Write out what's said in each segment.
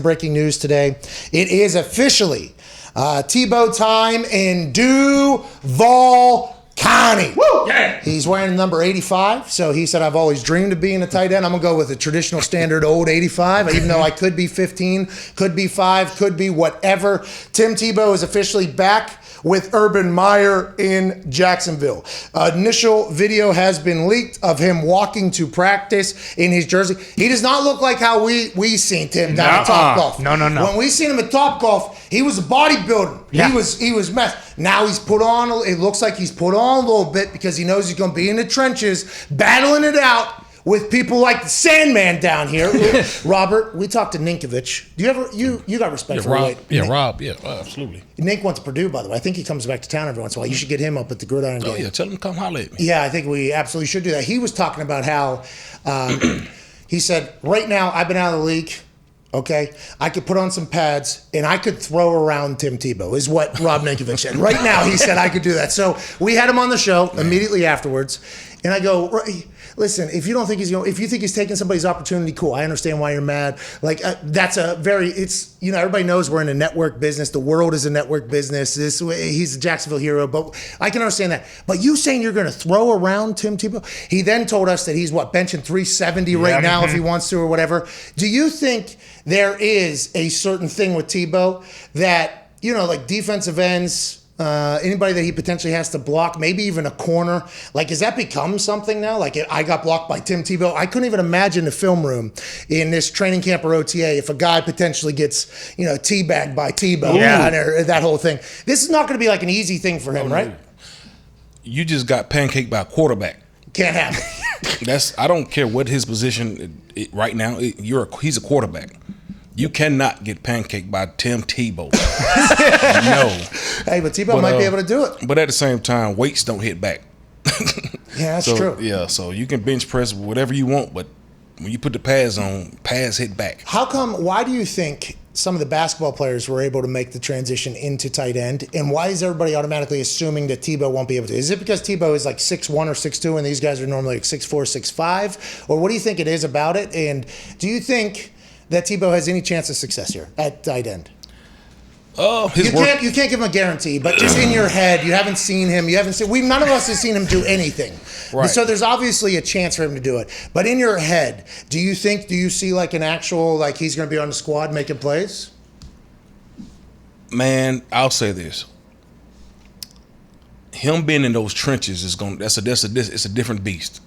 Breaking news today. It is officially Tebow time in Duval County. Woo! Yeah. He's wearing number 85, so he said, I've always dreamed of being a tight end. I'm going to go with a traditional standard old 85, even though I could be 15, could be 5, could be whatever. Tim Tebow is officially back with Urban Meyer in Jacksonville. Initial video has been leaked of him walking to practice in his jersey. He does not look like how we seen him down at Topgolf. No. When we seen him at Topgolf, he was a bodybuilder. Yeah. He was messed. Now he's put on, it looks like he's put on a little bit because he knows he's going to be in the trenches, battling it out with people like the Sandman down here. Robert, we talked to Ninkovich. Do you ever you got respect for Rob? Rob, Absolutely. Nink went to Purdue, by the way. I think he comes back to town every once in a while. You should get him up at the Gridiron game. Oh yeah, tell him to come holler at me. Yeah, I think we absolutely should do that. He was talking about how he said, right now I've been out of the league. Okay, I could put on some pads and I could throw around Tim Tebow, is what Rob Ninkovich said. Right now, he said I could do that. So we had him on the show immediately afterwards, and I go, listen, if you don't think if you think he's taking somebody's opportunity, cool. I understand why you're mad. Like that's everybody knows we're in a network business. The world is a network business. He's a Jacksonville hero, but I can understand that. But you saying you're going to throw around Tim Tebow? He then told us that he's benching 370 right now if he wants to or whatever. Do you think there is a certain thing with Tebow that, like defensive ends, anybody that he potentially has to block, maybe even a corner, like has that become something now? Like I got blocked by Tim Tebow. I couldn't even imagine the film room in this training camp or OTA if a guy potentially gets, teabagged by Tebow. Yeah, that whole thing. This is not going to be like an easy thing for him, right? You just got pancaked by a quarterback. Can't happen. I don't care what his position right now. He's a quarterback. You cannot get pancaked by Tim Tebow. No. Hey, but Tebow might be able to do it. But at the same time, weights don't hit back. Yeah, that's true. Yeah, so you can bench press whatever you want, but when you put the pads on, pads hit back. Why do you think some of the basketball players were able to make the transition into tight end, and why is everybody automatically assuming that Tebow won't be able to? Is it because Tebow is like 6'1" or 6'2", and these guys are normally like 6'4", 6'5", or what do you think it is about it? And do you think that Tebow has any chance of success here at tight end? You can't give him a guarantee, but just in your head, you haven't seen him. None of us have seen him do anything. Right. So there's obviously a chance for him to do it. But in your head, do you see like an actual, like he's going to be on the squad making plays? Man, I'll say this. Him being in those trenches it's a different beast.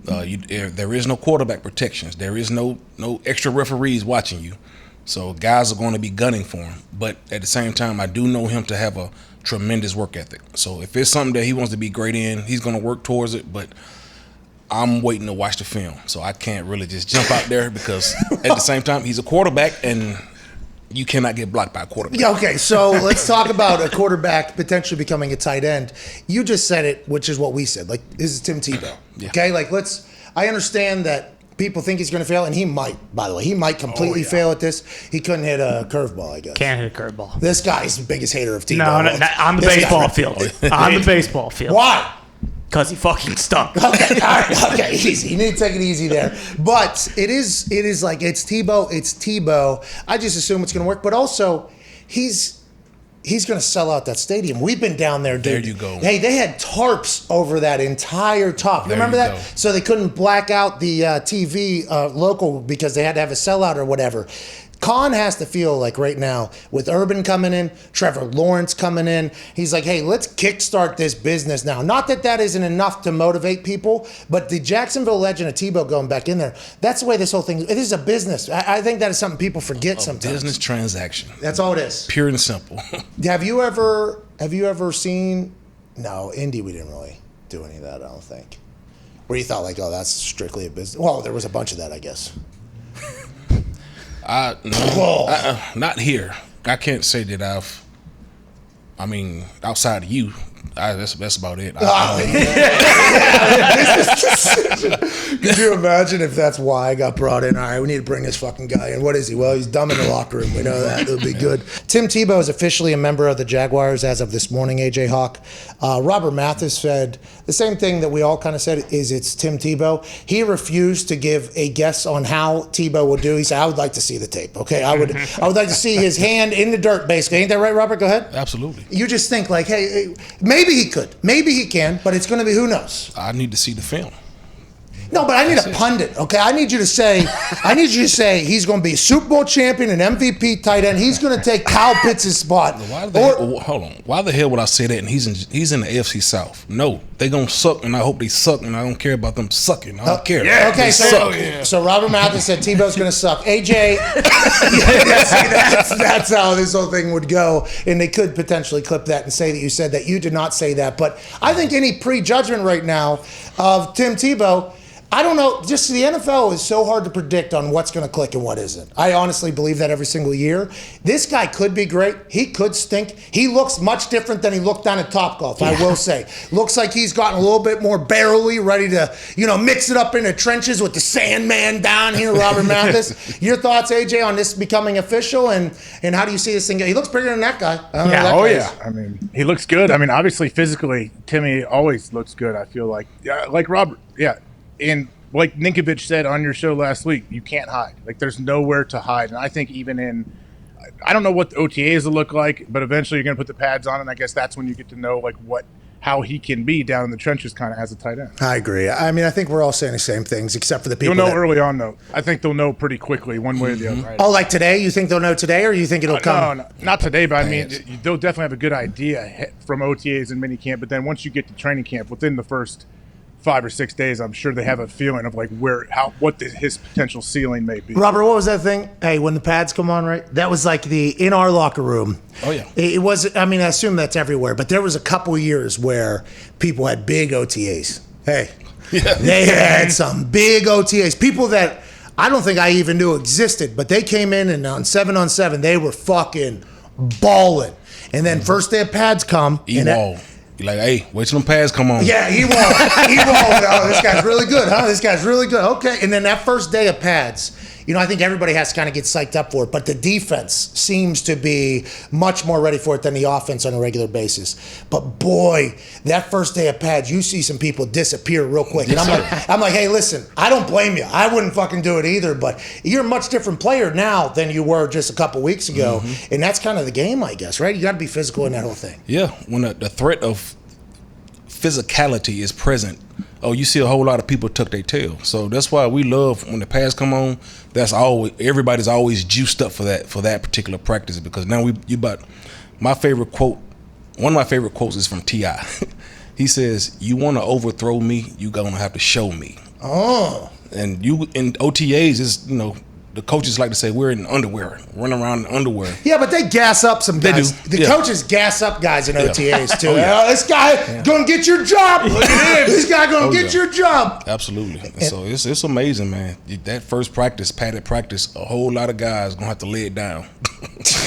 There is no quarterback protections. There is no extra referees watching you. So guys are going to be gunning for him. But at the same time, I do know him to have a tremendous work ethic. So if it's something that he wants to be great in, he's going to work towards it. But I'm waiting to watch the film. So I can't really just jump out there because at the same time, he's a quarterback and you cannot get blocked by a quarterback. Yeah, okay, so let's talk about a quarterback potentially becoming a tight end. You just said it, which is what we said. Like, this is Tim Tebow. Yeah. Okay, I understand that people think he's going to fail, and he might, by the way. He might completely fail at this. He couldn't hit a curveball, I guess. Can't hit a curveball. This guy's the biggest hater of Tebow. No, on the baseball field. On the baseball field. Why? Because he fucking stunk. Okay, all right, okay, easy. You need to take it easy there. But it is like, it's Tebow. I just assume it's going to work. But also, he's going to sell out that stadium. We've been down there, dude. There you go. Hey, they had tarps over that entire top. You remember that? So they couldn't black out the TV local because they had to have a sellout or whatever. Khan has to feel like right now with Urban coming in, Trevor Lawrence coming in, he's like, hey, let's kickstart this business now. Not that isn't enough to motivate people, but the Jacksonville legend of Tebow going back in there, that's the way this whole thing, it is a business. I think that is something people forget sometimes. Business transaction. That's all it is. Pure and simple. Have you ever seen, no, Indy we didn't really do any of that, I don't think. Where you thought like, oh, that's strictly a business. Well, there was a bunch of that, I guess. Not here. I can't say that outside of you, That's about it. Could you imagine if that's why I got brought in? All right, we need to bring this fucking guy in. What is he? Well, he's dumb in the locker room. We know that. It'll be good. Tim Tebow is officially a member of the Jaguars as of this morning, AJ Hawk. Robert Mathis said the same thing that we all kind of said, is it's Tim Tebow. He refused to give a guess on how Tebow will do. He said, I would like to see the tape, okay? I would like to see his hand in the dirt, basically. Ain't that right, Robert? Go ahead. Absolutely. You just think like, hey, maybe he could. Maybe he can, but it's going to be, who knows? I need to see the film. No, but I need a pundit, okay? I need you to say he's going to be Super Bowl champion and MVP tight end. He's going to take Kyle Pitts' spot. Hold on. Why the hell would I say that? And he's in the AFC South. No, they going to suck, and I hope they suck, and I don't care about them sucking. I don't care. Yeah, okay, so Robert Mathis said Tebow's going to suck. AJ, that's how this whole thing would go, and they could potentially clip that and say that you said that. You did not say that, but I think any prejudgment right now of Tim Tebow, I don't know. Just the NFL is so hard to predict on what's going to click and what isn't. I honestly believe that every single year. This guy could be great. He could stink. He looks much different than he looked down at Topgolf, I will say. Looks like he's gotten a little bit more barrelly, ready to, mix it up in the trenches with the Sandman down here, Robert Mathis. Your thoughts, AJ, on this becoming official, and how do you see this thing go? He looks bigger than that guy. I mean, he looks good. I mean, obviously, physically, Timmy always looks good, I feel like. Yeah, like Robert, yeah. And like Ninkovich said on your show last week, you can't hide. Like, there's nowhere to hide. And I think even I don't know what the OTAs will look like, but eventually you're going to put the pads on, and I guess that's when you get to know how he can be down in the trenches kind of as a tight end. I agree. I mean, I think we're all saying the same things except for the people. You'll know early on, though. I think they'll know pretty quickly one way or the other. Right? Oh, like today? You think they'll know today, or you think it'll come? No, not today, but I mean, they'll definitely have a good idea from OTAs and minicamp. But then once you get to training camp, within the first 5 or 6 days, I'm sure they have a feeling of like his potential ceiling may be. Robert, what was that thing? Hey, when the pads come on, right? That was like in our locker room. Oh yeah. It was. I mean, I assume that's everywhere, but there was a couple years where people had big OTAs. Hey, they had some big OTAs. People that I don't think I even knew existed, but they came in and on 7-on-7, they were fucking balling. And then first day of pads come. You're like, hey, wait till them pads come on. Yeah, he won't. Oh, this guy's really good, huh? This guy's really good. Okay. And then that first day of pads, I think everybody has to kind of get psyched up for it. But the defense seems to be much more ready for it than the offense on a regular basis. But boy, that first day of pads, you see some people disappear real quick. And I'm like, hey, listen, I don't blame you. I wouldn't fucking do it either. But you're a much different player now than you were just a couple weeks ago. Mm-hmm. And that's kind of the game, I guess, right? You got to be physical in that whole thing. Yeah, when the threat of physicality is present, you see a whole lot of people tuck their tail. So that's why we love when the pads come on. Everybody's always juiced up for that particular practice, because now my favorite quote. One of my favorite quotes is from T.I. He says, "You want to overthrow me, you gonna have to show me." Oh, and you in OTAs is the coaches like to say we're in underwear, running around in underwear. Yeah, but they gas up some guys. The coaches gas up guys in OTAs too. This guy gonna get your job. Look at him. This guy gonna get your job. Absolutely. So it's amazing, man. That first practice, padded practice, a whole lot of guys gonna have to lay it down.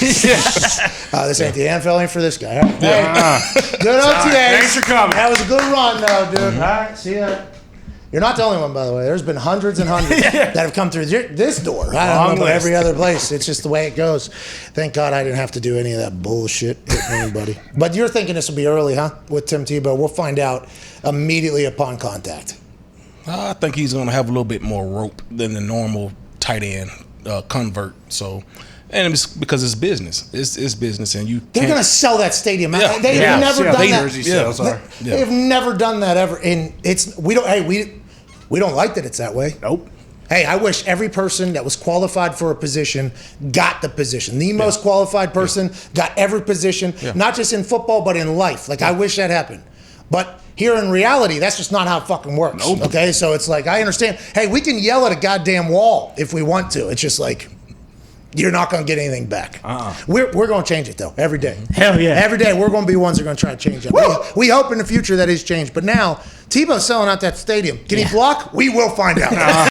This ain't the NFL ain't for this guy. Huh? Hey, good OTAs. Thanks for coming. That was a good run, though, dude. All right, see ya. You're not the only one, by the way. There's been hundreds and hundreds that have come through this door. I don't know about every other place. It's just the way it goes. Thank God I didn't have to do any of that bullshit with anybody. But you're thinking this will be early, huh? With Tim Tebow. We'll find out immediately upon contact. I think he's going to have a little bit more rope than the normal tight end convert. So, and it's because it's business. It's business, and they're going to sell that stadium. Yeah. They've never done that. Yeah. They've never done that ever. And we don't like that it's that way. Nope. Hey, I wish every person that was qualified for a position got the position. The most qualified person got every position, not just in football, but in life. Like, I wish that happened. But here in reality, that's just not how it fucking works. Nope. Okay? So it's like, I understand. Hey, we can yell at a goddamn wall if we want to. It's just like, you're not going to get anything back. We're going to change it, though, every day. Hell yeah. Every day, we're going to be ones that are going to try to change it. We hope in the future that is changed. But now, Tebow's selling out that stadium. Can he block? We will find out.